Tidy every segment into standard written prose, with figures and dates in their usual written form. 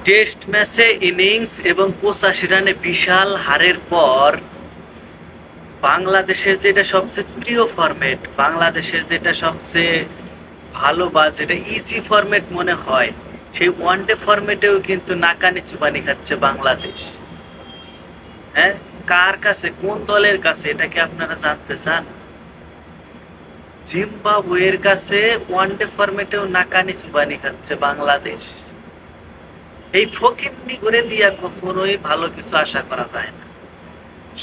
Test ম্যাচে innings এবং 85 রানে বিশাল হারের পর বাংলাদেশের যেটা সবচেয়ে প্রিয় ফরম্যাট, বাংলাদেশের যেটা সবচেয়ে ভালো বা যেটা ইজি ফরম্যাট মনে হয়, সেই ওয়ানডে ফরম্যাটেও কিন্তু নাকানি চুবানি খাচ্ছে বাংলাদেশ। হ্যাঁ, কার কাছে, কোন দলের কাছে, এটা কি আপনারা জানতে চান? জিম্বাবুয়ের কাছে ওয়ানডে ফরম্যাটেও নাকানি চুবানি খাচ্ছে বাংলাদেশ। এই ফকিন্নি করে দিয়া কখনোই ভালো কিছু আশা করা যায় না।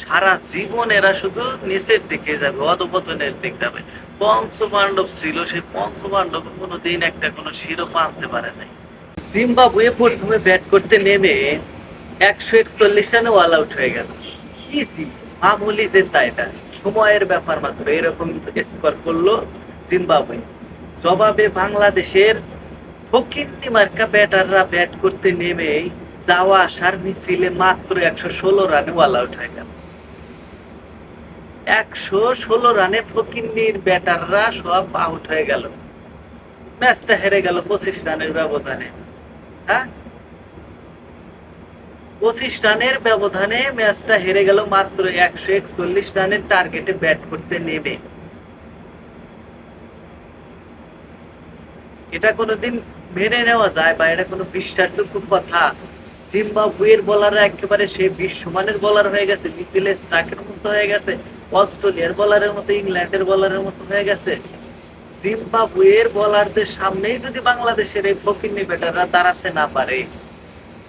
সারা জীবন এরা শুধু নিচের দিকে যাবে, অধপতনের দিকে যাবে। পঞ্চপাণ্ডব ছিল, সেই পঞ্চপাণ্ডব কোনোদিন একটা কোনো শিরোপা আনতে পারে নাই। জিম্বাবুয়ে প্রথমে ব্যাট করতে নেমে 141 রানে অল আউট হয়ে গেল। ইজি, মামুলি জেতা, এটা সময়ের ব্যাপার মাত্র। এরকম স্কোর করলো জিম্বাবুয়ে। জবাবে বাংলাদেশের ফকিন্নি মার্কা ব্যাটাররা ব্যাট করতে নেমেই যাওয়া আসার মিছিলে মাত্র 116 রানে অল আউট হয়ে গেল। 116 রানে ফকিন্নির ব্যাটাররা সব আউট হয়ে গেল। ম্যাচটা হেরে গেল 25 রানের ব্যবধানে। হ্যাঁ, 25 রানের ব্যবধানে ম্যাচটা হেরে গেল মাত্র 141 রানের টার্গেটে ব্যাট করতে নেমে। এটা কোনোদিন মেনে নেওয়া যায় বা এটা কোনো বিশ্বাসযোগ্য কথা? জিম্বাবুয়ের বোলাররা একেবারে সে বিশ্বমানের বোলার হয়ে গেছে, মিচেল স্টার্কের মতো হয়ে গেছে, অস্ট্রেলিয়ার বোলারের মতো, ইংল্যান্ডের বোলারের মতো হয়ে গেছে। জিম্বাবুয়ের বোলারদের সামনেই যদি বাংলাদেশের এই ফকিন্নি ব্যাটাররা দাঁড়াতে না পারে,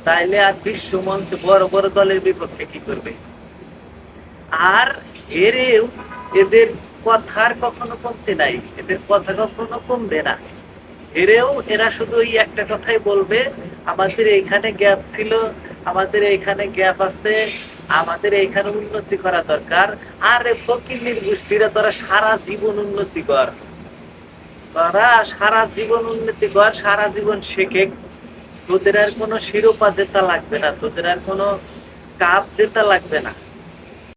তাইলে আর বিশ্বমঞ্চে বড় বড় দলের বিপক্ষে কি করবে? আর এরেও এদের কথার কখনো কমতে নাই, এদের কথা কখনো কমবে না। এরেও এরা শুধু ওই একটা কথাই বলবে, আমাদের এইখানে গ্যাপ ছিল, আমাদের এইখানে গ্যাপ আছে, আমাদের এইখানে উন্নতি করা দরকার। আরে ফকিন্নির গোষ্ঠীরা তোরা সারা জীবন উন্নতি কর, তোরা সারা জীবন উন্নতি কর, সারা জীবন শেখে। তোদের আর কোনো শিরোপা জেতা লাগবে না, তোদের আর কোনো কাপ জেতা লাগবে না।